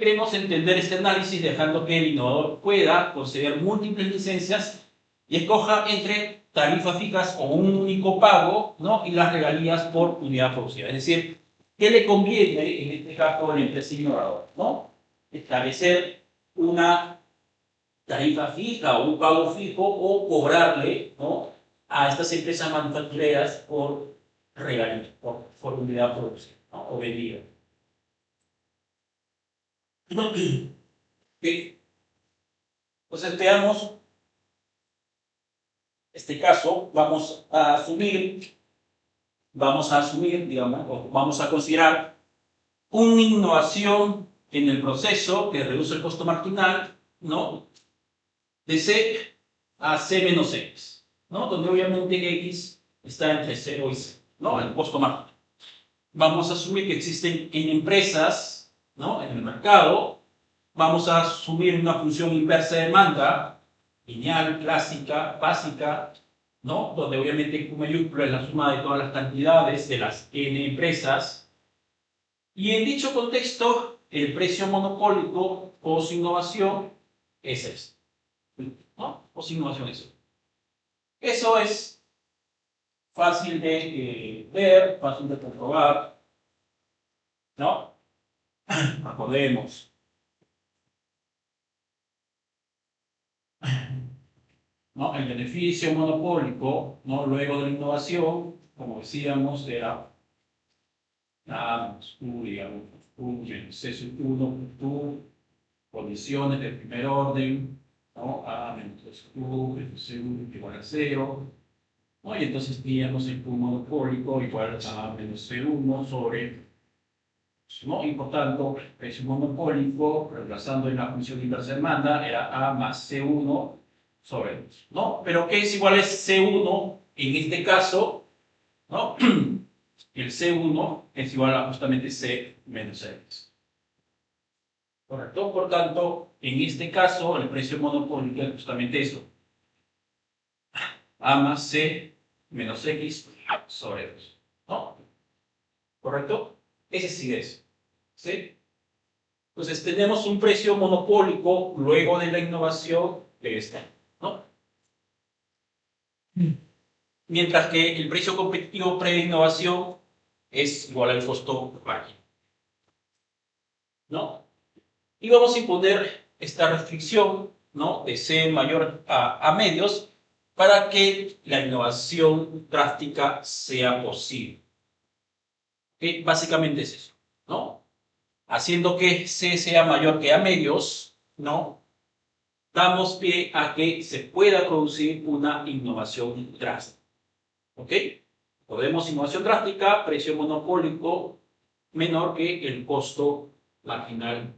queremos entender este análisis dejando que el innovador pueda conceder múltiples licencias y escoja entre tarifas fijas o un único pago, ¿no? Y las regalías por unidad producida. Es decir, ¿qué le conviene en este caso a la empresa innovadora, ¿no? Establecer una tarifa fija o un pago fijo o cobrarle, ¿no?, a estas empresas manufactureras por regalías, por unidad producida, ¿no?, o vendida. Bien. Entonces veamos este caso. Vamos a asumir, digamos, o vamos a considerar una innovación en el proceso que reduce el costo marginal, ¿no?, de C a C menos X, ¿no?, donde obviamente X está entre 0 y 0, ¿no?, el costo marginal. Vamos a asumir que existen en empresas, ¿no?, en el mercado. Vamos a asumir una función inversa de demanda, lineal, clásica, básica, ¿no?, donde obviamente Q mayúscula es la suma de todas las cantidades de las n empresas. Y en dicho contexto, el precio monopólico post innovación es este, ¿no? Post innovación es eso. Eso es fácil de ver, fácil de comprobar, ¿no? Acordemos. ¿No? El beneficio monopólico, ¿no?, luego de la innovación, como decíamos, era A menos Q, digamos, Q menos C sub 1 por Q, condiciones de primer orden, ¿no?, A menos Q menos C1 igual a 0, ¿no? Y entonces teníamos el Q monopólico igual a menos C1 sobre, ¿no?, y por tanto, el precio monopólico, reemplazando en la función inversa de demanda, era A más C1 sobre 2, ¿no? Pero ¿qué es igual a C1 en este caso, ¿no? El C1 es igual a justamente C menos X. ¿Correcto? Por tanto, en este caso, el precio monopólico es justamente eso. A más C menos X sobre 2, ¿no? ¿Correcto? Ese sí es. ¿Sí? Entonces, tenemos un precio monopólico luego de la innovación de este, ¿no? Mientras que el precio competitivo pre-innovación es igual al costo marginal, ¿no? Y vamos a imponer esta restricción, ¿no?, de C mayor a medios para que la innovación drástica sea posible. ¿Okay? Básicamente es eso, ¿no? Haciendo que C sea mayor que A medios, ¿no?, damos pie a que se pueda producir una innovación drástica. ¿Ok? Podemos innovación drástica, precio monopólico menor que el costo marginal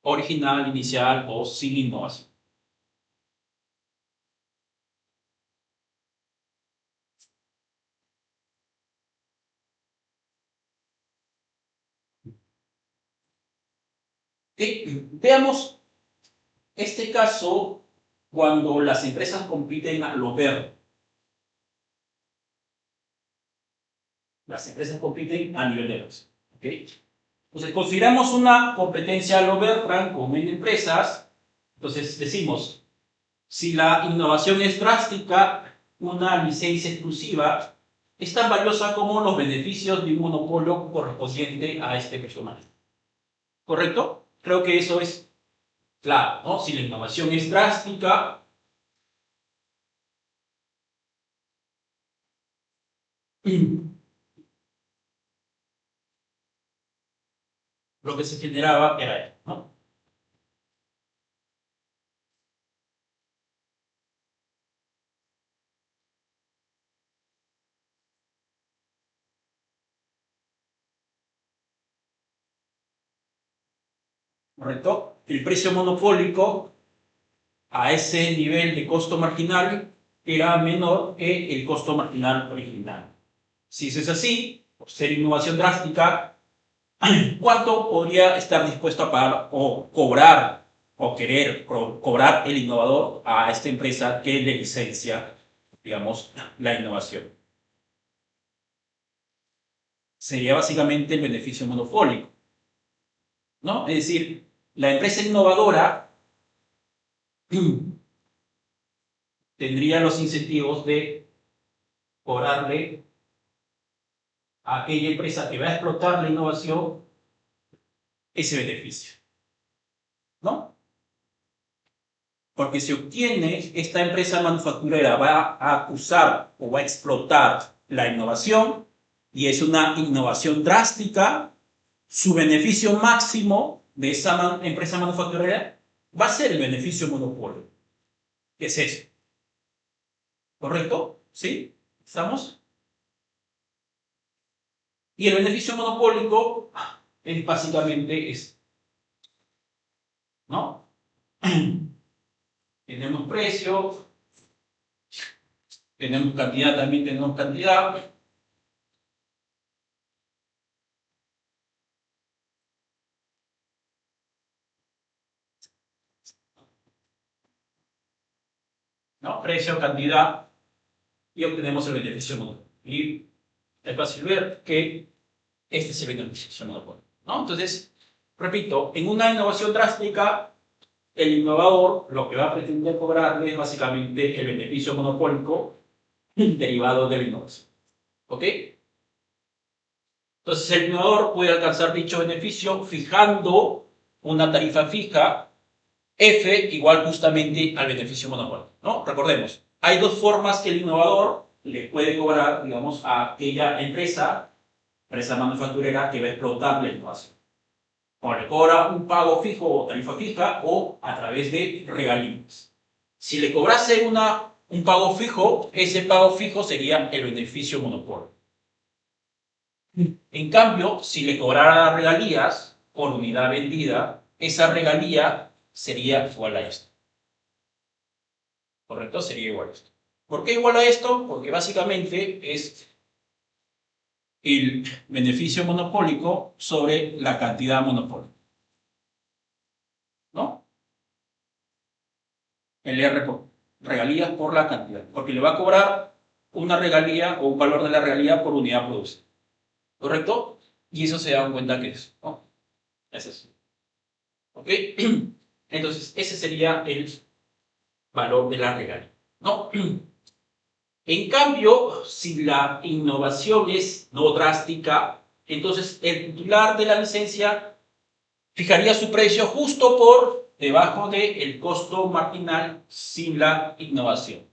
original, inicial o sin innovación. Veamos este caso cuando las empresas compiten a lo verde. Las empresas compiten a nivel de negocio. ¿Okay? Entonces, consideramos una competencia a lo verde con N empresas. Entonces, decimos, si la innovación es drástica, una licencia exclusiva es tan valiosa como los beneficios de un monopolio correspondiente a este personaje. ¿Correcto? Creo que eso es claro, ¿no? Si la innovación es drástica, lo que se generaba era esto, ¿no? ¿Correcto? El precio monopólico a ese nivel de costo marginal era menor que el costo marginal original. Si eso es así, por ser innovación drástica, ¿cuánto podría estar dispuesto a pagar o cobrar o querer cobrar el innovador a esta empresa que le licencia, digamos, la innovación? Sería básicamente el beneficio monopólico, ¿no? Es decir, la empresa innovadora tendría los incentivos de cobrarle a aquella empresa que va a explotar la innovación ese beneficio, ¿no? Porque si obtiene, esta empresa manufacturera va a usar o va a explotar la innovación y es una innovación drástica, su beneficio máximo de esa empresa manufacturera va a ser el beneficio monopolio. ¿Qué es eso? ¿Correcto? ¿Sí? ¿Estamos? Y el beneficio monopólico es básicamente esto, ¿no? Tenemos precio, tenemos cantidad, también tenemos cantidad. ¿No? Precio, cantidad, y obtenemos el beneficio monopolio. Y es fácil ver que este es el beneficio monopolio, ¿no? Entonces, repito, en una innovación drástica, el innovador lo que va a pretender cobrarle es básicamente el beneficio monopólico derivado de la innovación. ¿Ok? Entonces, el innovador puede alcanzar dicho beneficio fijando una tarifa fija F igual justamente al beneficio monopólico, ¿no? Recordemos, hay dos formas que el innovador le puede cobrar, digamos, a aquella empresa manufacturera que va a explotar la innovación. O le cobra un pago fijo o tarifa fija o a través de regalías. Si le cobrase un pago fijo, ese pago fijo sería el beneficio monopolio. En cambio, si le cobrara regalías por unidad vendida, esa regalía sería igual a esto. ¿Correcto? Sería igual a esto. ¿Por qué igual a esto? Porque básicamente es el beneficio monopólico sobre la cantidad monopólica, ¿no? El R por regalías por la cantidad, porque le va a cobrar una regalía o un valor de la regalía por unidad producida, ¿correcto? Y eso se dan cuenta que es, ¿no? Es eso. ¿Ok? Entonces, ese sería el valor de la regalía, ¿no? En cambio, si la innovación es no drástica, entonces el titular de la licencia fijaría su precio justo por debajo del costo marginal sin la innovación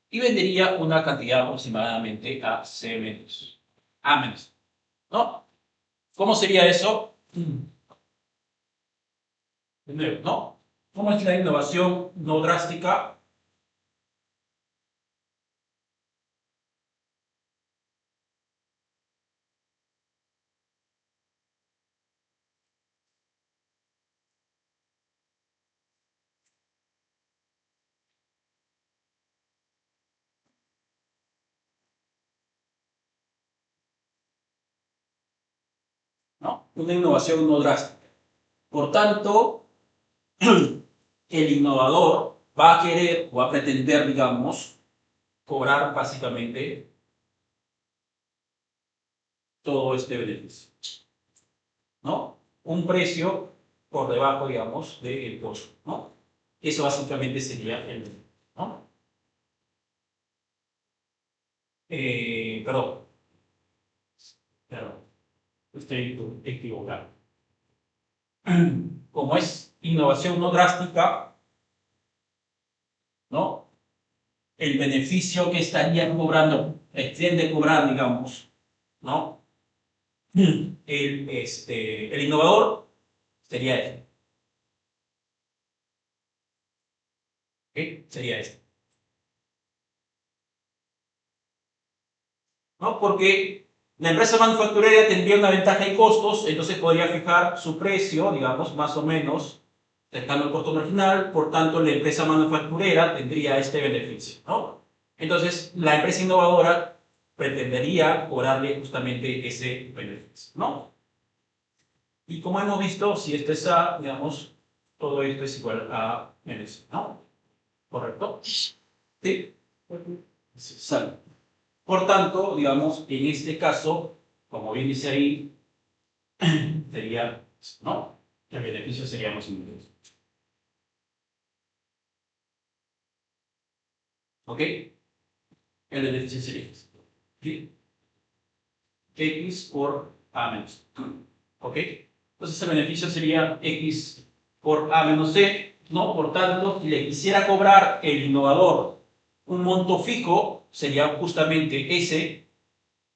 y vendería una cantidad aproximadamente a C menos, A menos, ¿no? ¿Cómo sería eso? De nuevo, ¿no? ¿Cómo es la innovación no drástica? ¿No? Una innovación no drástica. Por tanto, el innovador va a querer o va a pretender, digamos, cobrar básicamente todo este beneficio, ¿no? Un precio por debajo, digamos, del costo, ¿no? Eso básicamente sería el beneficio, ¿no? Perdón, perdón, estoy equivocado. Como es innovación no drástica, ¿no? El beneficio que estarían cobrando, pretende cobrar, digamos, ¿no? El innovador sería este. ¿Ok? Sería este. ¿No? Porque la empresa manufacturera tendría una ventaja en costos, entonces podría fijar su precio, digamos, más o menos, cercano al costo marginal, por tanto la empresa manufacturera tendría este beneficio, ¿no? Entonces la empresa innovadora pretendería cobrarle justamente ese beneficio, ¿no? Y como hemos visto, si esto es A, digamos, todo esto es igual a menos, ¿no? ¿Correcto? Sí. Sale. Por tanto, digamos, en este caso, como bien dice ahí, sería, ¿no? el beneficio sería más inmediato. ¿Ok? El beneficio sería ¿sí? X por A menos. ¿Ok? Entonces el beneficio sería X por A menos C, ¿no? Por tanto, si le quisiera cobrar el innovador un monto fijo, sería justamente S,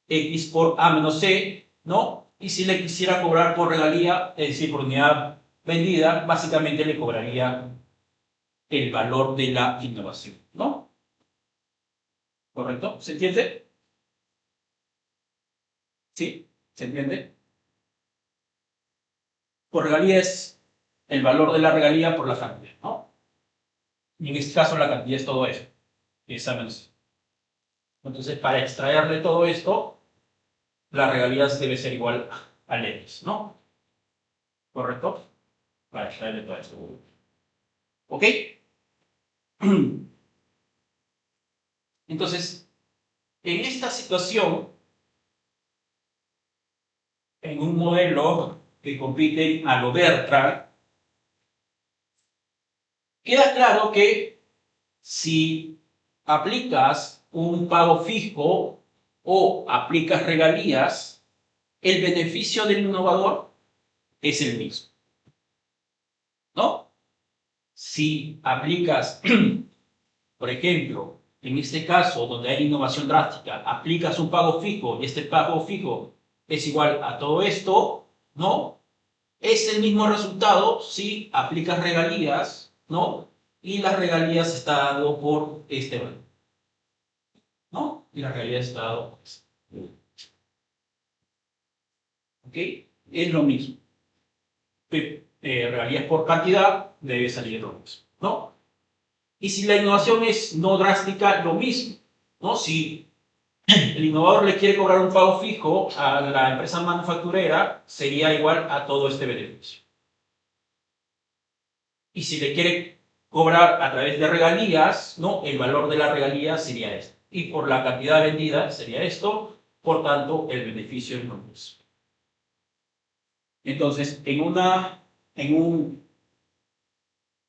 X por A menos C, ¿no? Y si le quisiera cobrar por regalía, es decir, por unidad vendida, básicamente le cobraría el valor de la innovación, ¿no? ¿Correcto? ¿Se entiende? ¿Sí? ¿Se entiende? Por regalía es el valor de la regalía por la cantidad, ¿no? Y en este caso la cantidad es todo eso, esa menos. Entonces, para extraerle todo esto, la regalía debe ser igual al X, ¿no? ¿Correcto? Para extraerle todo esto. ¿Ok? Entonces, en esta situación, en un modelo que compite a lo Bertrand, queda claro que si aplicas un pago fijo o aplicas regalías, el beneficio del innovador es el mismo, ¿no? Si aplicas, por ejemplo, en este caso donde hay innovación drástica, aplicas un pago fijo y este pago fijo es igual a todo esto, ¿no? Es el mismo resultado si aplicas regalías, ¿no? Y las regalías está dado por este valor, ¿no? Y las regalías está dado por este. ¿Ok? Es lo mismo. Regalías por cantidad debe salir lo mismo, ¿no? Y si la innovación es no drástica, lo mismo, ¿no? Si el innovador le quiere cobrar un pago fijo a la empresa manufacturera, sería igual a todo este beneficio. Y si le quiere cobrar a través de regalías, ¿no? El valor de la regalía sería esto. Y por la cantidad vendida sería esto, por tanto, el beneficio es lo mismo. Entonces, en un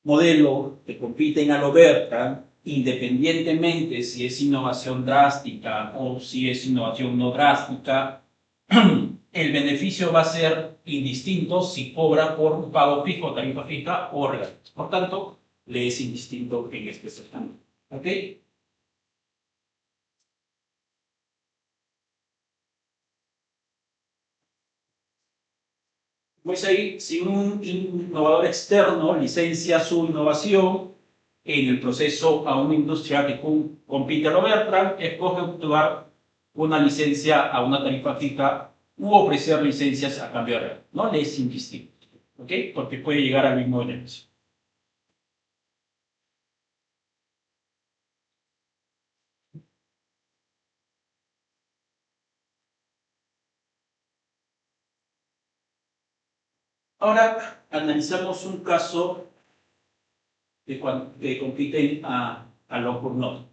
modelo que compiten a lo Bertrand, independientemente si es innovación drástica o si es innovación no drástica, el beneficio va a ser indistinto si cobra por un pago fijo, tarifa fija o regalías. Por tanto, le es indistinto en este sector. ¿Ok? Pues ahí, si un innovador externo licencia su innovación en el proceso a una industria que compite a lo Bertrand, escoge actuar una licencia a una tarifa fija u ofrecer licencias a cambio real. No le es indistinto, ¿ok? Porque puede llegar al mismo beneficio. Ahora analizamos un caso que compiten a lo Cournot.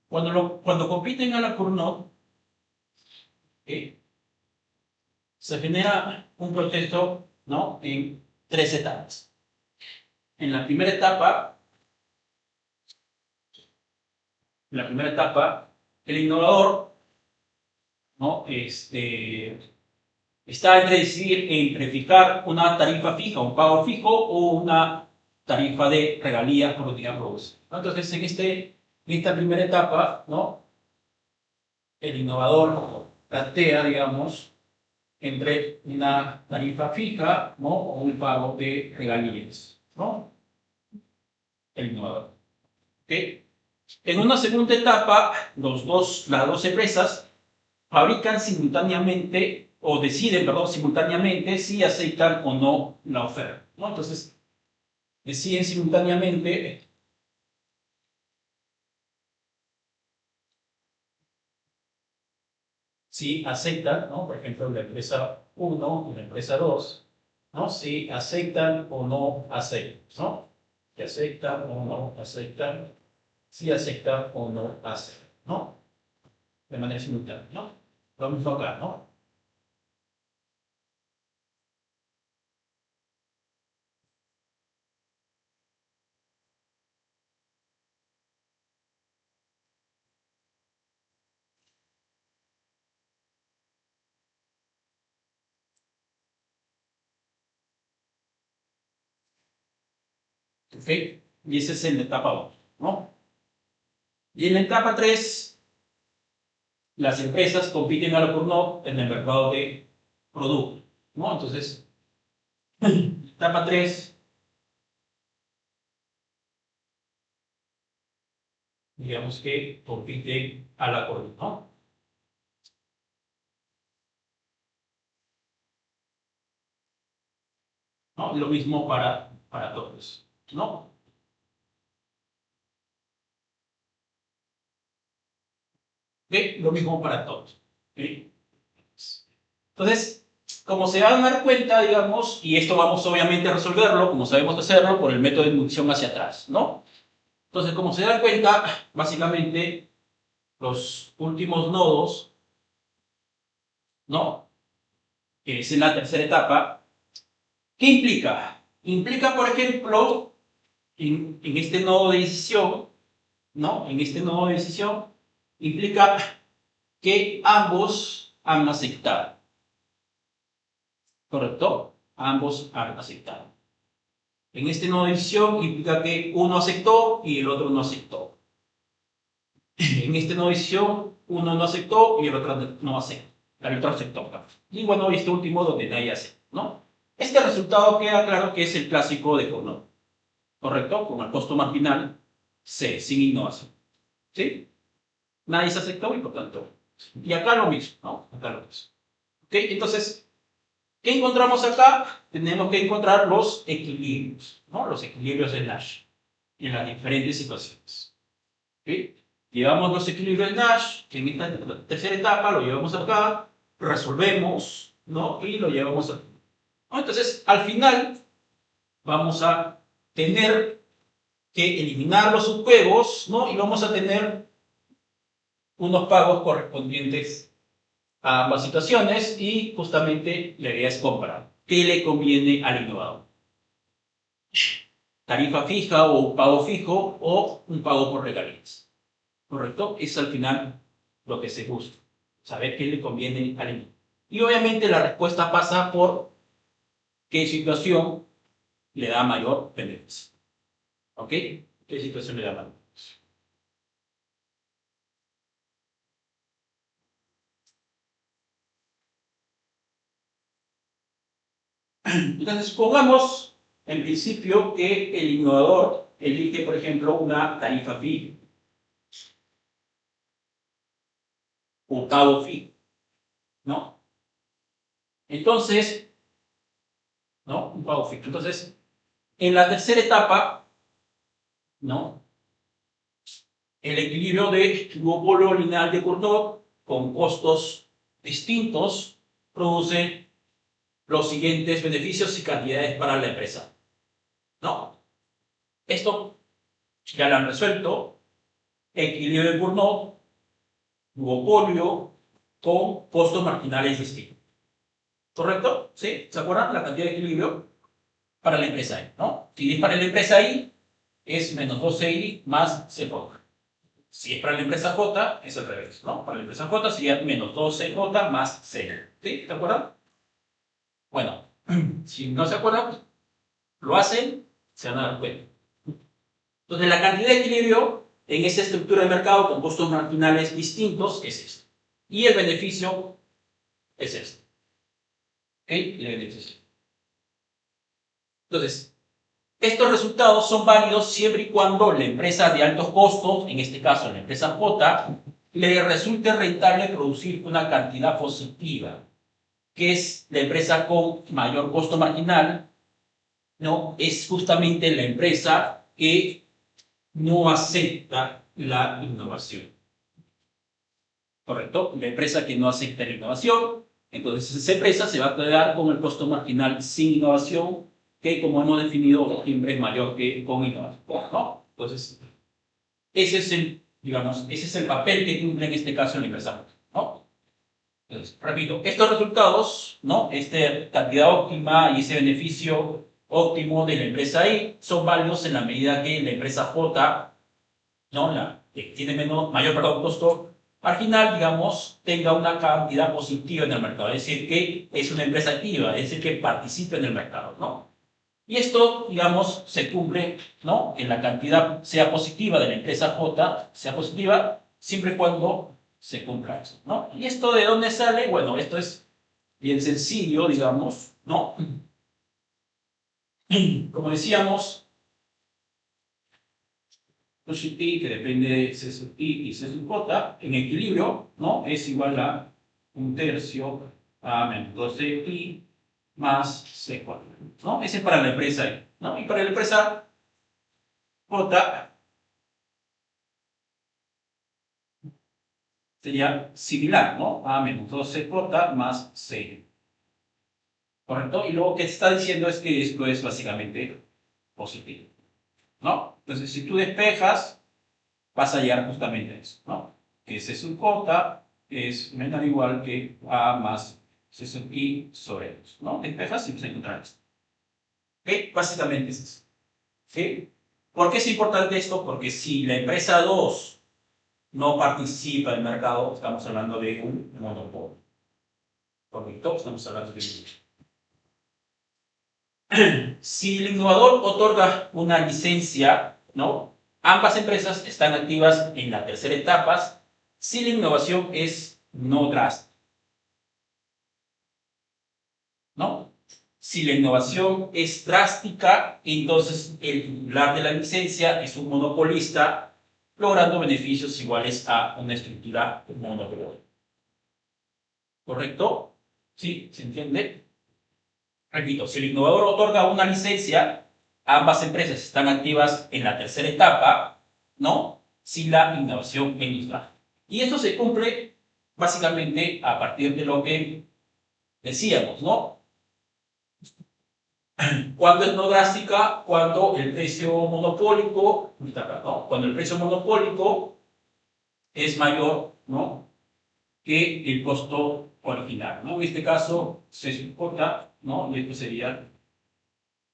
Cuando compiten a la Cournot, ¿eh? Se genera un proceso, ¿no? En tres etapas. En la primera etapa, el innovador, ¿no? Está entre decidir entre fijar una tarifa fija, un pago fijo o una tarifa de regalías por unidad producida, ¿no? Entonces, en esta primera etapa, ¿no? El innovador plantea, digamos, entre una tarifa fija, ¿no? O un pago de regalías, ¿no? El innovador. ¿Ok? En una segunda etapa, las dos empresas fabrican simultáneamente o deciden, perdón, simultáneamente si aceptan o no la oferta, ¿no? Entonces, deciden simultáneamente si aceptan, ¿no? Por ejemplo, la empresa 1 y la empresa 2 ¿no? Si aceptan o no aceptan, ¿no? Si aceptan o no aceptan, si aceptan o no aceptan, ¿no? De manera simultánea, ¿no? Lo mismo acá, ¿no? ¿Ok? Y ese es en la etapa 2, ¿no? Y en la etapa 3, las empresas compiten a lo por no en el mercado de productos, ¿no? Entonces, etapa 3, digamos que compiten a la por ¿no? ¿No? Lo mismo para todos, ¿no? ¿Ok? Lo mismo para todos. ¿Ok? Entonces, como se van a dar cuenta, digamos, y esto vamos obviamente a resolverlo, como sabemos hacerlo, por el método de inducción hacia atrás, ¿no? Entonces, como se dan cuenta, básicamente, los últimos nodos, ¿no? Que es en la tercera etapa, ¿qué implica? Implica, por ejemplo, en este nodo de decisión, ¿no? En este nodo de decisión, implica que ambos han aceptado, ¿correcto? Ambos han aceptado. En este nodo de decisión implica que uno aceptó y el otro no aceptó. En este nodo de decisión, uno no aceptó y el otro no aceptó. El otro aceptó. Y bueno, este último donde nadie acepta, ¿no? Este resultado queda claro que es el clásico de Cournot, ¿correcto? Con el costo marginal C, sin innovación. ¿Sí? Nadie se aceptó y por tanto. Y acá lo mismo, ¿no? Acá lo mismo. ¿Ok? Entonces, ¿qué encontramos acá? Tenemos que encontrar los equilibrios, ¿no? Los equilibrios de Nash en las diferentes situaciones. ¿Okay? Llevamos los equilibrios de Nash, en esta tercera etapa lo llevamos acá, resolvemos, ¿no? Y lo llevamos aquí. ¿No? Entonces, al final, vamos a tener que eliminar los subjuegos, ¿no? Y vamos a tener unos pagos correspondientes a ambas situaciones y justamente la idea es comparar. ¿Qué le conviene al innovador? Tarifa fija o un pago fijo o un pago por regalías. ¿Correcto? Es al final lo que se busca. Saber qué le conviene al innovador. Y obviamente la respuesta pasa por qué situación le da mayor beneficio. ¿Ok? ¿Qué situación le da mayor beneficio? Entonces, pongamos en principio que el innovador elige, por ejemplo, una tarifa fija o pago fijo, ¿no? Entonces, ¿no? Un pago fijo. Entonces, en la tercera etapa, ¿no? El equilibrio de duopolio lineal de Cournot con costos distintos produce los siguientes beneficios y cantidades para la empresa, ¿no? Esto ya lo han resuelto. Equilibrio de Cournot, duopolio con costos marginales distintos. ¿Correcto? ¿Sí? ¿Se acuerdan? La cantidad de equilibrio para la empresa I, ¿no? Si es para la empresa I, es menos 12i más CJ. Si es para la empresa J, es al revés, ¿no? Para la empresa J sería menos 12J más C. ¿Sí? ¿Se acuerdan? Bueno, si no se acuerdan, lo hacen, se van a dar cuenta. Entonces, la cantidad de equilibrio en esa estructura de mercado con costos marginales distintos es esto. Y el beneficio es esto. ¿Ok? Y el beneficio es esto. Entonces, estos resultados son válidos siempre y cuando la empresa de altos costos, en este caso la empresa J, le resulte rentable producir una cantidad positiva, que es la empresa con mayor costo marginal, ¿no? Es justamente la empresa que no acepta la innovación. ¿Correcto? La empresa que no acepta la innovación Entonces, esa empresa se va a quedar con el costo marginal sin innovación, que como hemos definido, siempre es mayor que con innovación, ¿no? Entonces, ese es el, digamos, ese es el papel que cumple en este caso la empresa, ¿no? Entonces, repito, estos resultados, ¿no? Esta cantidad óptima y ese beneficio óptimo de la empresa I son válidos en la medida que la empresa J, ¿no? La que tiene mayor costo marginal, digamos, tenga una cantidad positiva en el mercado, es decir, que es una empresa activa, es decir, que participa en el mercado, ¿no? Y esto, digamos, se cumple, ¿no? Que la cantidad sea positiva de la empresa J, sea positiva, siempre y cuando se cumpla eso, ¿no? ¿Y esto de dónde sale? Bueno, esto es bien sencillo, digamos, ¿no? Como decíamos, Q sub I, que depende de C sub I y C sub J, en equilibrio, ¿no? Es igual a 1/3 a menos 12i más C4, ¿no? Ese es para la empresa I, ¿no? Y para la empresa J sería similar, ¿no? A menos 12J más C. ¿Correcto? Y luego, ¿qué está diciendo? Es que esto es básicamente positivo, ¿no? Entonces, si tú despejas, vas a llegar justamente a eso, ¿no? Que C sub J es menor o igual que A más C sub I sobre 2, ¿no? Despejas y vas a encontrar esto. ¿Ok? Básicamente es eso. ¿Sí? ¿Por qué es importante esto? Porque si la empresa 2 no participa en el mercado, estamos hablando de un monopolio. Correcto, estamos hablando de si el innovador otorga una licencia, ¿no? Ambas empresas están activas en la tercera etapa si la innovación es no drástica, ¿no? Si la innovación es drástica, entonces el titular de la licencia es un monopolista, logrando beneficios iguales a una estructura monopolio. ¿Correcto? ¿Sí? ¿Se entiende? Repito, si el innovador otorga una licencia, ambas empresas están activas en la tercera etapa, ¿no? Si la innovación es industrial. Y esto se cumple básicamente a partir de lo que decíamos, ¿no? Cuando es no drástica, cuando el precio monopólico, ¿no? Cuando el precio monopólico es mayor, ¿no? Que el costo original, ¿no? En este caso, se soporta, ¿no? Y esto sería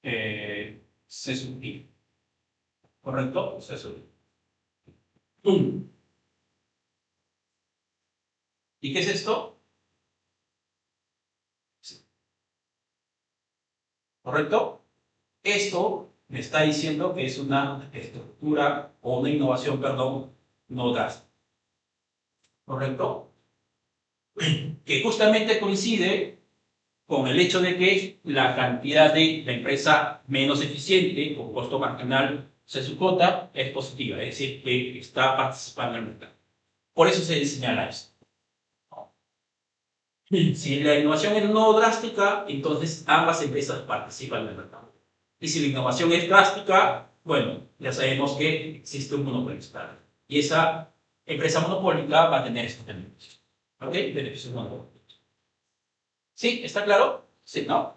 C sub I. ¿Correcto? C sub I. ¿Y qué es esto? Sí. ¿Correcto? Esto me está diciendo que es una estructura o una innovación, perdón, no drástica. ¿Correcto? Que justamente coincide con el hecho de que la cantidad de la empresa menos eficiente, con costo marginal C sub J, es positiva, es decir, que está participando en el mercado. Por eso se señala esto. Si la innovación es no drástica, entonces ambas empresas participan en el mercado. Y si la innovación es drástica, bueno, ya sabemos que existe un monopolista. Y esa empresa monopólica va a tener estos beneficios. ¿Ok? Beneficios monopólicos. ¿Sí? ¿Está claro? Sí, ¿no?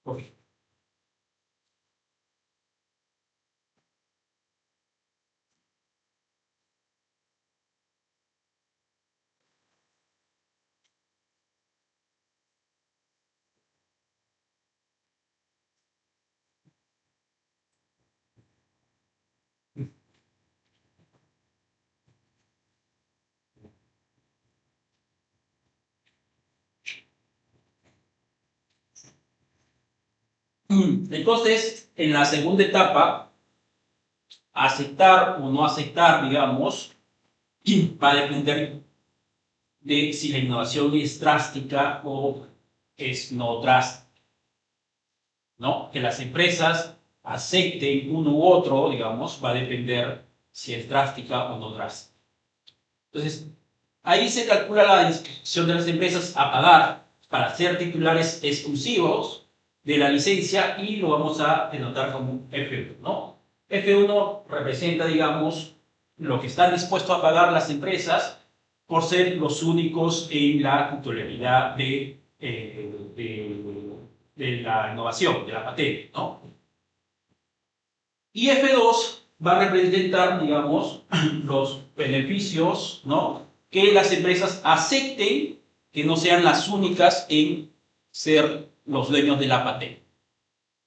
Ok. Entonces, en la segunda etapa, aceptar o no aceptar, digamos, va a depender de si la innovación es drástica o es no drástica, ¿no? Que las empresas acepten uno u otro, digamos, va a depender si es drástica o no drástica. Entonces, ahí se calcula la disposición de las empresas a pagar para ser titulares exclusivos de la licencia y lo vamos a denotar como F1, ¿no? F1 representa, digamos, lo que están dispuestos a pagar las empresas por ser los únicos en la titularidad de la innovación, de la patente, ¿no? Y F2 va a representar, digamos, los beneficios, ¿no?, que las empresas acepten que no sean las únicas en ser los dueños de la patente.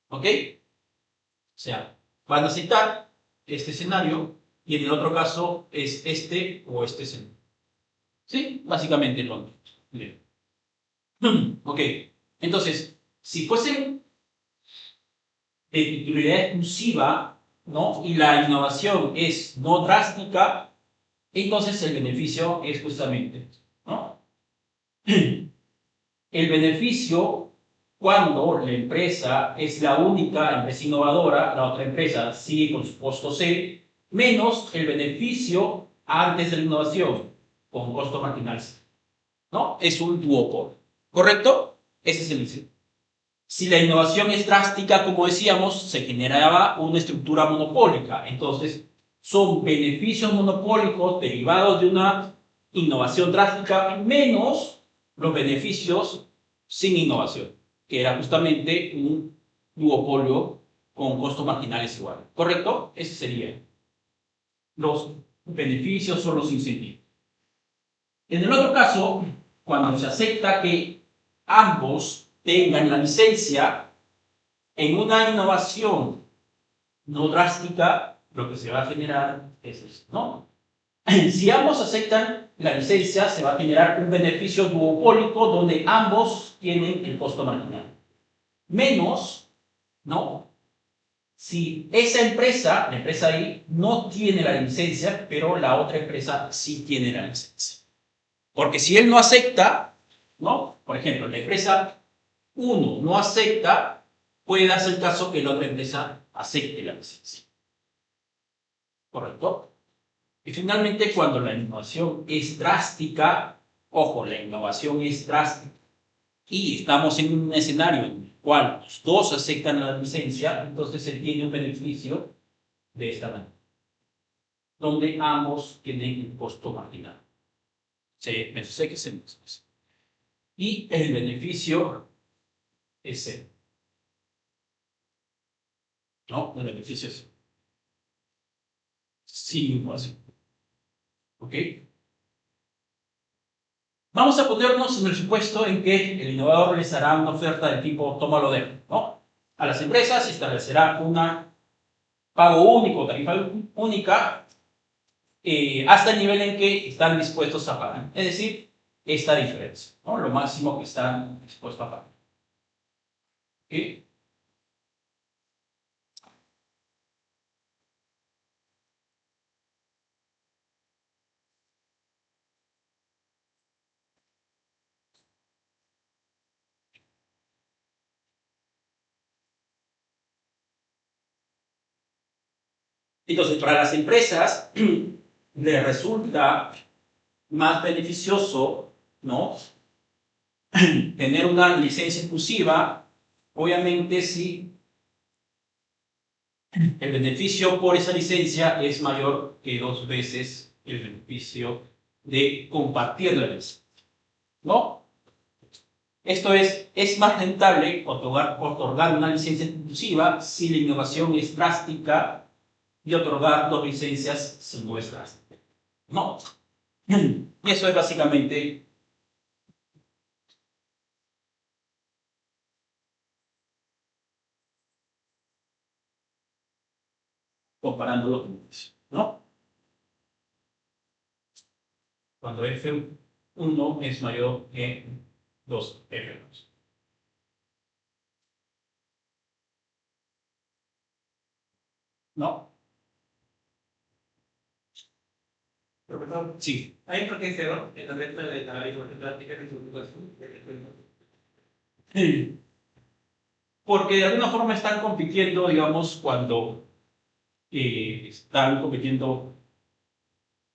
¿Ok? O sea, van a aceptar este escenario y en el otro caso es este o este escenario. ¿Sí? Básicamente lo mismo. Ok. Entonces, si fuesen de titularidad exclusiva, ¿no?, y la innovación es no drástica, entonces el beneficio es justamente, ¿no? El beneficio cuando la empresa es la única empresa innovadora, la otra empresa sigue con su costo C, menos el beneficio antes de la innovación, con costo marginal C, ¿no? Es un duopolio, ¿correcto? Ese es el principio. Si la innovación es drástica, como decíamos, se generaba una estructura monopólica. Entonces, son beneficios monopólicos derivados de una innovación drástica menos los beneficios sin innovación, que era justamente un duopolio con costos marginales iguales. ¿Correcto? Ese sería. Los beneficios son los incentivos. En el otro caso, cuando se acepta que ambos tengan la licencia, en una innovación no drástica, lo que se va a generar es esto, ¿no? Si ambos aceptan la licencia, se va a generar un beneficio duopólico donde ambos tienen el costo marginal. Menos, ¿no?, si esa empresa, la empresa ahí, no tiene la licencia, pero la otra empresa sí tiene la licencia. Porque si él no acepta, ¿no?, por ejemplo, la empresa 1 no acepta, puede darse el caso que la otra empresa acepte la licencia. ¿Correcto? Y finalmente, cuando la innovación es drástica, ojo, la innovación es drástica, y estamos en un escenario en el cual los dos aceptan la licencia, entonces se tiene un beneficio de esta manera, donde ambos tienen un costo marginal. Me sé que se. Y el beneficio es cero. ¿No? El beneficio es sin innovación. ¿Ok? Vamos a ponernos en el supuesto en que el innovador realizará una oferta del tipo tómalo de, ¿no? A las empresas establecerá un pago único, tarifa única, hasta el nivel en que están dispuestos a pagar. Es decir, esta diferencia, ¿no?, lo máximo que están dispuestos a pagar. ¿Ok? Entonces, para las empresas les resulta más beneficioso, ¿no?, tener una licencia exclusiva, obviamente si el beneficio por esa licencia es mayor que 2 veces el beneficio de compartir la licencia, ¿no? Esto es más rentable otorgar una licencia exclusiva si la innovación es drástica y otorgar 2 licencias si no es drástica, ¿no? Y eso es básicamente comparando los beneficios, ¿no? Cuando F1 es mayor que 2 F2. ¿No? Profesor, sí. Hay por qué cero en la letra de la práctica de su. Sí. Porque de alguna forma están compitiendo, digamos, cuando están compitiendo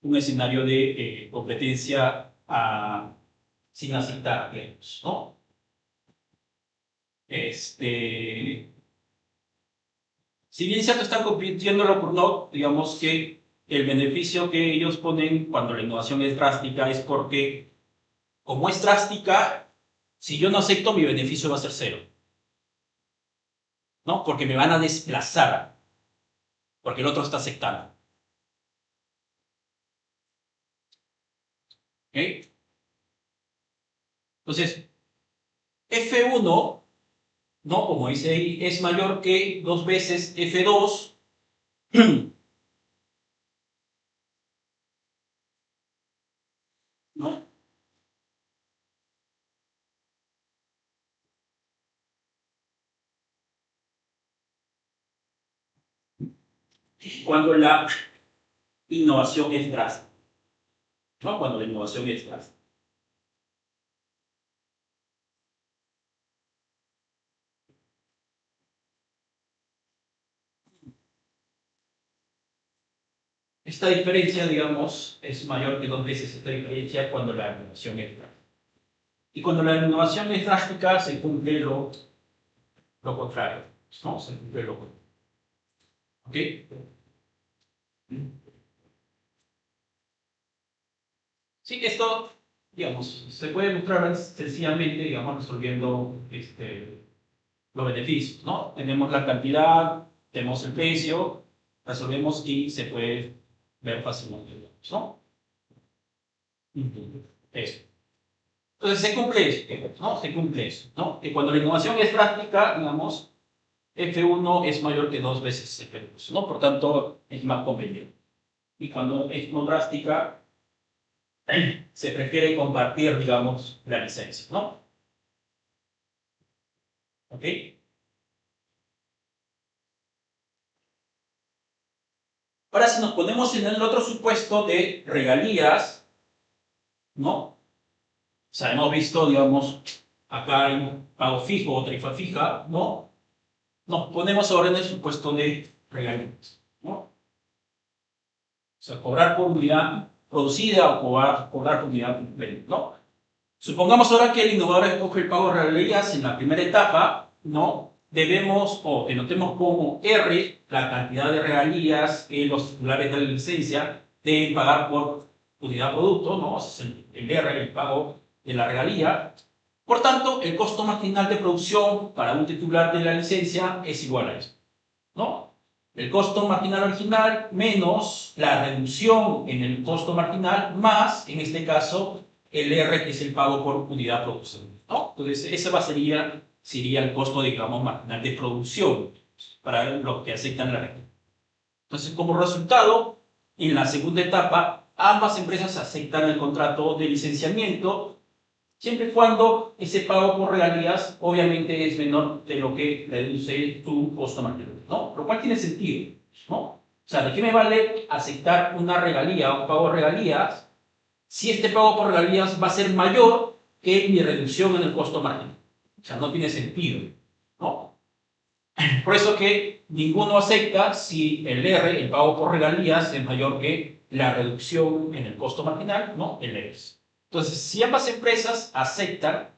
un escenario de competencia sin aceptar plenos, ¿no? Si bien es cierto están compitiéndolo por no, digamos que el beneficio que ellos ponen cuando la innovación es drástica es porque, como es drástica, si yo no acepto, mi beneficio va a ser cero, ¿no? Porque me van a desplazar, porque el otro está aceptando. ¿Ok? Entonces, F1, ¿no? Como dice ahí, es mayor que 2 veces F2. ¿No? Cuando la innovación es drástica, ¿no? Cuando la innovación es drástica. Esta diferencia, digamos, es mayor que 2 veces esta diferencia cuando la innovación es drástica. Y cuando la innovación es drástica, se cumple lo contrario, ¿no? Se cumple lo contrario. ¿Ok? Sí, esto, digamos, se puede mostrar sencillamente, digamos, resolviendo los beneficios, ¿no? Tenemos la cantidad, tenemos el precio, resolvemos y se puede ver fácilmente, digamos, ¿no? Eso. Entonces se cumple eso, ¿no? Se cumple eso, ¿no? Que cuando la innovación es práctica, digamos, F1 es mayor que 2 veces F2, ¿no? Por tanto, es más conveniente. Y cuando es no drástica, se prefiere compartir, digamos, la licencia, ¿no? ¿Ok? Ahora, si nos ponemos en el otro supuesto de regalías, ¿no? O sea, hemos visto, digamos, acá hay un pago fijo o tarifa fija, ¿no? Nos ponemos ahora en el supuesto de regalías, ¿no? O sea, cobrar por unidad producida o cobrar por unidad vendida, ¿no? Supongamos ahora que el innovador escoge el pago de regalías en la primera etapa, ¿no? Debemos, o denotemos como R, la cantidad de regalías que los titulares de la licencia deben pagar por unidad producto, ¿no? O sea, el R, el pago de la regalía. Por tanto, el costo marginal de producción para un titular de la licencia es igual a eso, ¿no? El costo marginal original menos la reducción en el costo marginal más, en este caso, el R, que es el pago por unidad producida, ¿no? Entonces, ese sería el costo, digamos, marginal de producción para los que aceptan la regla. Entonces, como resultado, en la segunda etapa, ambas empresas aceptan el contrato de licenciamiento siempre y cuando ese pago por regalías obviamente es menor de lo que reduce tu costo marginal, ¿no? Lo cual tiene sentido, ¿no? O sea, ¿de qué me vale aceptar una regalía o un pago de regalías si este pago por regalías va a ser mayor que mi reducción en el costo marginal? O sea, no tiene sentido, ¿no? Por eso que ninguno acepta si el R, el pago por regalías, es mayor que la reducción en el costo marginal, ¿no? El ERS. Entonces, si ambas empresas aceptan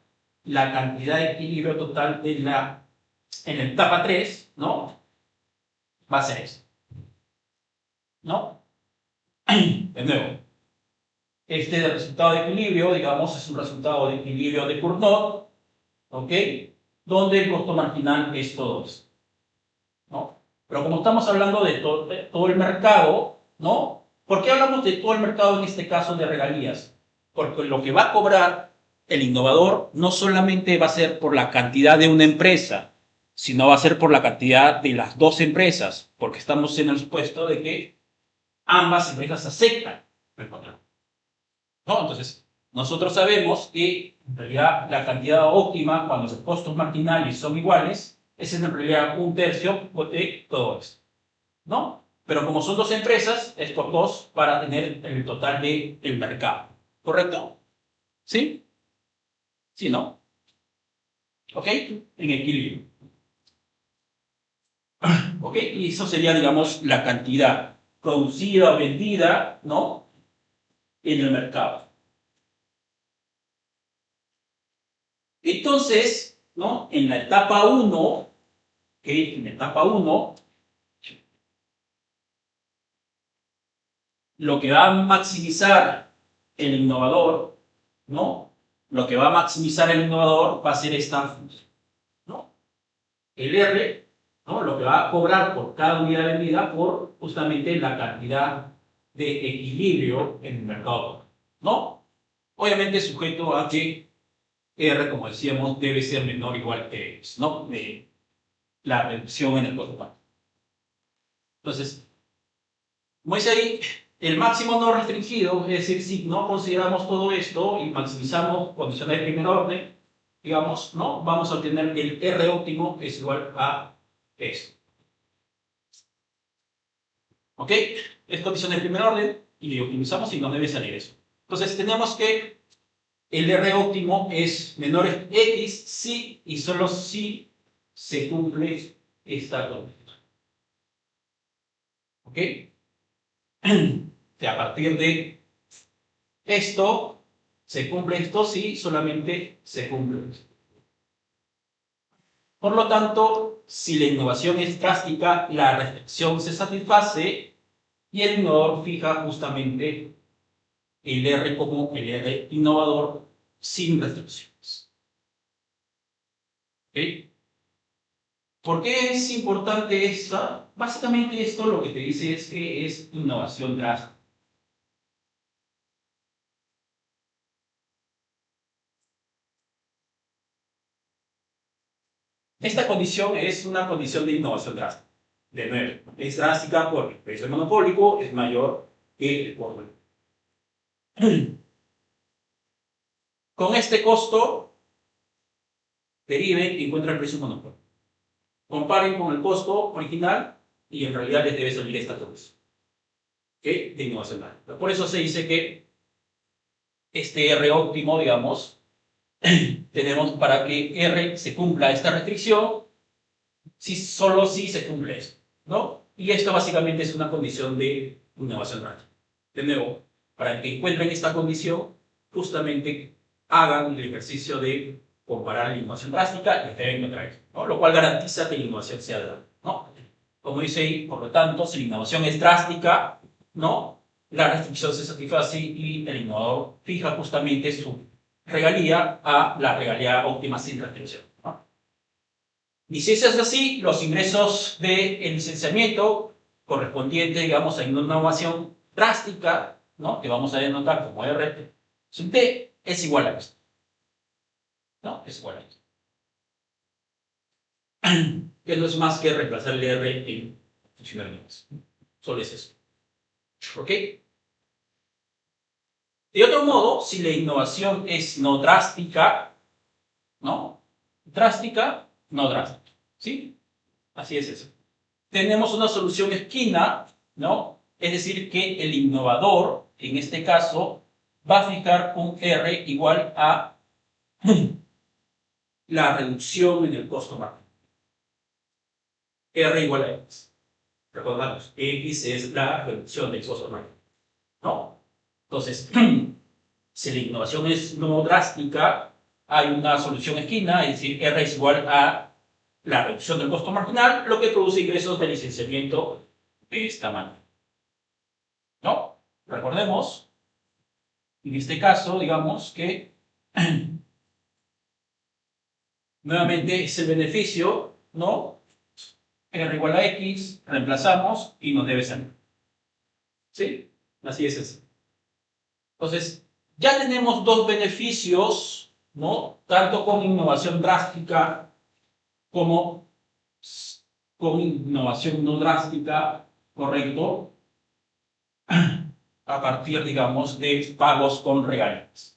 la cantidad de equilibrio total en la etapa 3, ¿no? Va a ser eso, ¿no? De nuevo, este resultado de equilibrio, digamos, es un resultado de equilibrio de Cournot, ¿ok? Donde el costo marginal es todo esto, ¿no? Pero como estamos hablando de todo el mercado, ¿no? ¿Por qué hablamos de todo el mercado en este caso de regalías? Porque lo que va a cobrar el innovador no solamente va a ser por la cantidad de una empresa, sino va a ser por la cantidad de las dos empresas, porque estamos en el supuesto de que ambas empresas aceptan el contrato, ¿no? Entonces, nosotros sabemos que en realidad la cantidad óptima cuando los costos marginales son iguales es en realidad un tercio de todo esto, ¿no? Pero como son dos empresas, es por dos para tener el total del mercado. ¿Correcto? ¿Sí? ¿Sí, no? ¿Ok? En equilibrio. ¿Ok? Y eso sería, digamos, la cantidad producida o vendida, ¿no? En el mercado. Entonces, ¿no? En la etapa uno, ¿ok? En la etapa uno lo que va a maximizar el innovador, ¿no? Lo que va a maximizar el innovador va a ser esta función, ¿no? El R, ¿no? Lo que va a cobrar por cada unidad vendida por justamente la cantidad de equilibrio en el mercado, ¿no? Obviamente sujeto a que R, como decíamos, debe ser menor o igual que X, ¿no? De la reducción en el costo máximo. Entonces, como dice ahí, el máximo no restringido, es decir, si no consideramos todo esto y maximizamos condiciones de primer orden, digamos, ¿no? Vamos a obtener que el R óptimo es igual a esto. ¿Ok? Es condición de primer orden y le optimizamos y no debe salir eso. Entonces, tenemos que el R óptimo es menor a X si y solo si se cumple esta condición. ¿Ok? A partir de esto, se cumple esto si solamente se cumple esto. Por lo tanto, si la innovación es drástica, la restricción se satisface y el innovador fija justamente el R como el R innovador sin restricciones. ¿Ok? ¿Por qué es importante esto? Básicamente esto lo que te dice es que es innovación drástica. Esta condición es una condición de innovación drástica. De nuevo, es drástica porque el precio monopólico es mayor que el costo. Con este costo, deriven y encuentran el precio monopólico. Comparen con el costo original y en realidad les debe salir esta condición. ¿Ok? De innovación drástica. Por eso se dice que este R óptimo, digamos, tenemos para que R se cumpla esta restricción, solo si se cumple esto, ¿no? Y esto básicamente es una condición de innovación drástica. De nuevo, para que encuentren esta condición, justamente hagan el ejercicio de comparar la innovación drástica y deben encontrar esto, ¿no? Lo cual garantiza que la innovación sea drástica, ¿no? Como dice ahí, por lo tanto, si la innovación es drástica, ¿no? La restricción se satisface y el innovador fija justamente su regalía a la regalía óptima sin restricción, ¿no? Y si eso es así, los ingresos de licenciamiento correspondientes, digamos, a una innovación drástica, ¿no? Que vamos a denotar como R sub T, es igual a esto, ¿no? Es igual a esto. Que no es más que reemplazar el R en funcionalidades. Solo es eso. ¿Ok? De otro modo, si la innovación es no drástica, ¿no? Drástica, no drástica. ¿Sí? Así es eso. Tenemos una solución esquina, ¿no? Es decir, que el innovador, en este caso, va a fijar un R igual a la reducción en el costo máximo. R igual a X. Recordamos, X es la reducción del costo máximo, ¿no? Entonces, si la innovación es no drástica, hay una solución esquina, es decir, R es igual a la reducción del costo marginal, lo que produce ingresos de licenciamiento de esta manera, ¿no? Recordemos, en este caso, digamos que nuevamente es el beneficio, ¿no? R igual a X, reemplazamos y nos debe salir. ¿Sí? Así es eso. Entonces, ya tenemos dos beneficios, ¿no? Tanto con innovación drástica como con innovación no drástica, ¿correcto? A partir, digamos, de pagos con regalías.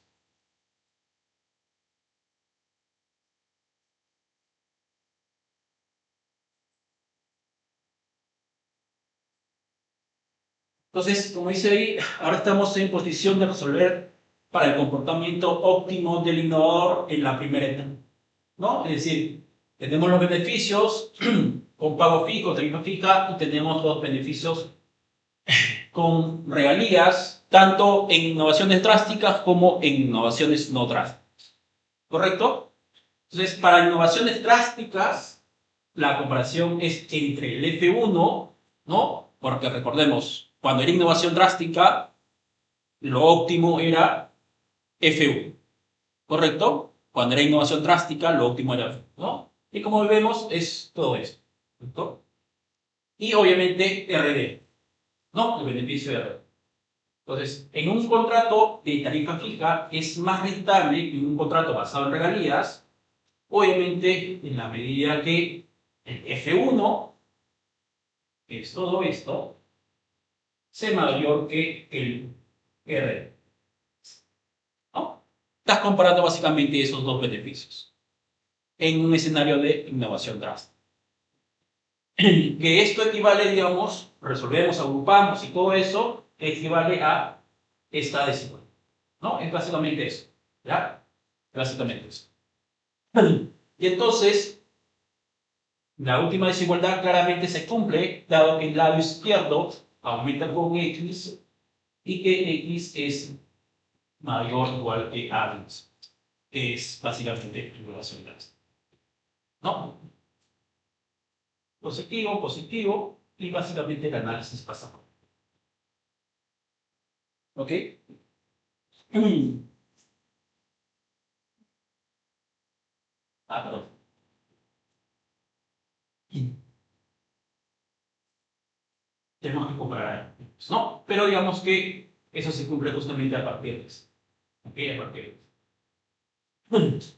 Entonces, como dice ahí, ahora estamos en posición de resolver para el comportamiento óptimo del innovador en la primera etapa, ¿no? Es decir, tenemos los beneficios con pago fijo, tarifa fija, y tenemos los beneficios con regalías, tanto en innovaciones drásticas como en innovaciones no drásticas. ¿Correcto? Entonces, para innovaciones drásticas, la comparación es entre el F1, ¿no? Porque recordemos, Cuando era innovación drástica, lo óptimo era F1, ¿correcto? Cuando era innovación drástica, lo óptimo era F1, ¿no? Y como vemos, es todo esto, ¿correcto? Y obviamente RD, ¿no? El beneficio de RD. Entonces, en un contrato de tarifa fija es más rentable que un contrato basado en regalías, obviamente en la medida que el F1, que es todo esto, sea mayor que el RD, ¿no? Estás comparando básicamente esos dos beneficios en un escenario de innovación drástica. Que esto equivale, digamos, resolvemos, agrupamos y todo eso equivale a esta desigualdad, ¿no? Es básicamente eso, ¿ya? Básicamente eso. Y entonces, la última desigualdad claramente se cumple, dado que el lado izquierdo aumenta con X y que X es mayor o igual que A, que es básicamente innovación drástica, ¿no? Positivo, positivo, y básicamente el análisis pasa por. ¿Ok? Perdón. Tenemos que comparar. ¿No? Pero digamos que eso se cumple justamente a partir de eso. ¿Ok? A partir de eso.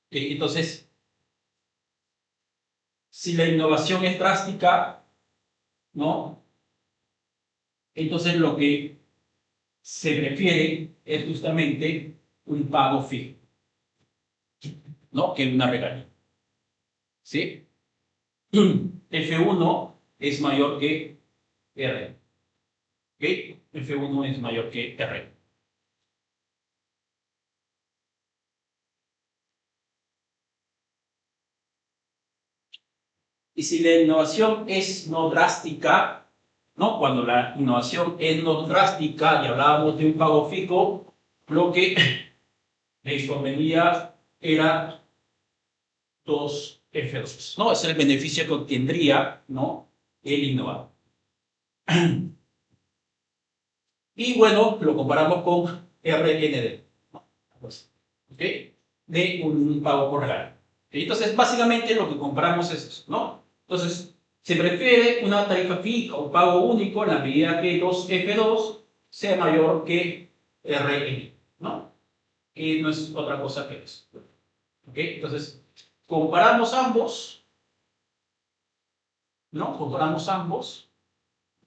Ok, entonces, si la innovación es drástica, ¿no? Entonces lo que se prefiere es justamente un pago fijo, ¿no? Que una regalía. ¿Sí? F1 es mayor que R. ¿Ok? F1 es mayor que R. Y si la innovación es no drástica, ¿no? Cuando la innovación es no drástica y hablábamos de un pago fijo, lo que les convenía era 2F2, ¿no? Ese es el beneficio que obtendría, ¿no? El innovador. Y bueno, lo comparamos con RND, ¿no? ¿Ok? De un pago por regalo. Entonces, básicamente lo que comparamos es eso, ¿no? Entonces, se prefiere una tarifa fija o pago único en la medida que los F2 sea mayor que RN, ¿no? Que no es otra cosa que eso. ¿Ok? Entonces, comparamos ambos, ¿no? Comparamos ambos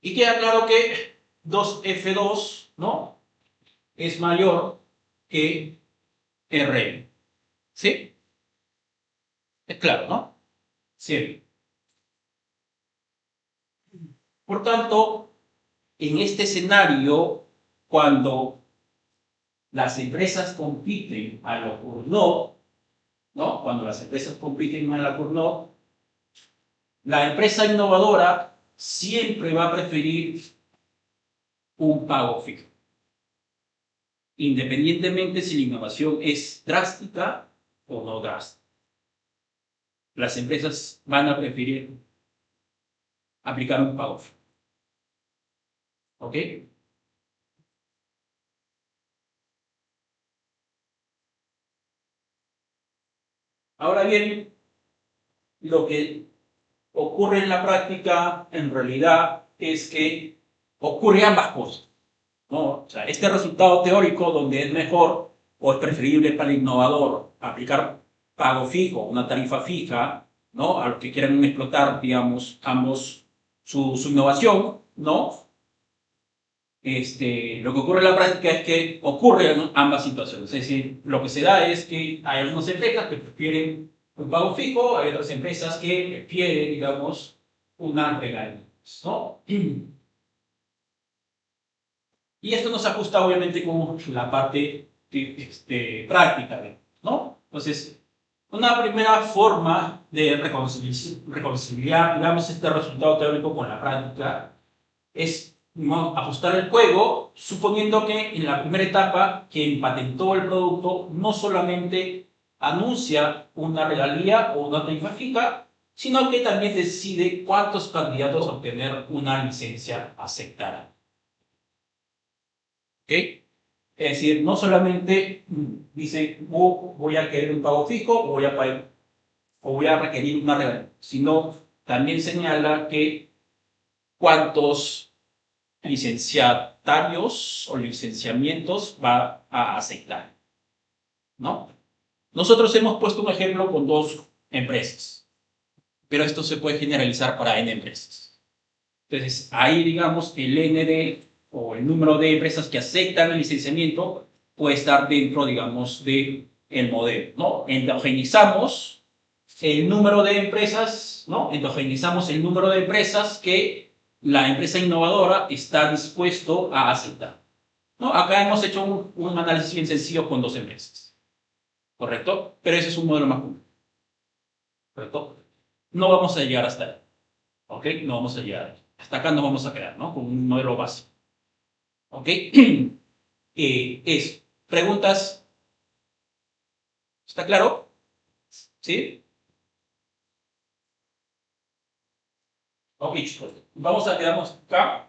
y queda claro que 2F2, ¿no? Es mayor que RN. ¿Sí? Es claro, ¿no? Sí. Por tanto, en este escenario, cuando las empresas compiten a lo Cournot, ¿no? Cuando las empresas compiten a la Cournot, la empresa innovadora siempre va a preferir un pago fijo, independientemente si la innovación es drástica o no drástica. Las empresas van a preferir aplicar un pago fijo. ¿Ok? Ahora bien, lo que ocurre en la práctica, en realidad, es que ocurre ambas cosas, ¿no? O sea, este resultado teórico donde es mejor o es preferible para el innovador aplicar pago fijo, una tarifa fija, ¿no? A los que quieran explotar, digamos, ambos su innovación, ¿no? Lo que ocurre en la práctica es que ocurren ambas situaciones. Es decir, lo que se da es que hay algunas empresas que prefieren un pago fijo, hay otras empresas que prefieren, digamos, una regalía, ¿no? Y esto nos ajusta obviamente con la parte práctica, ¿no? Entonces, una primera forma de reconciliar, digamos, este resultado teórico con la práctica es, ¿no?, ajustar el juego, suponiendo que en la primera etapa quien patentó el producto no solamente anuncia una regalía o una tarifa fija, sino que también decide cuántos candidatos a obtener una licencia aceptarán. ¿Ok? Es decir, no solamente dice, voy a querer un pago fijo o voy a requerir una regalía, sino también señala que cuántos licenciatarios o licenciamientos va a aceptar, ¿no? Nosotros hemos puesto un ejemplo con 2 empresas, pero esto se puede generalizar para N empresas. Entonces, ahí, digamos, el ND o el número de empresas que aceptan el licenciamiento puede estar dentro, digamos, del modelo, ¿no? Endogenizamos el número de empresas, ¿no? Endogenizamos el número de empresas que la empresa innovadora está dispuesto a aceptar, ¿no? Acá hemos hecho un análisis bien sencillo con 2 empresas, ¿correcto? Pero ese es un modelo más complejo, ¿correcto? No vamos a llegar hasta ahí, ¿ok? No vamos a llegar ahí. Hasta acá nos vamos a quedar, ¿no? Con un modelo básico, ¿ok? Preguntas, ¿está claro? ¿Sí? Ok, chicos. Vamos a quedarnos acá.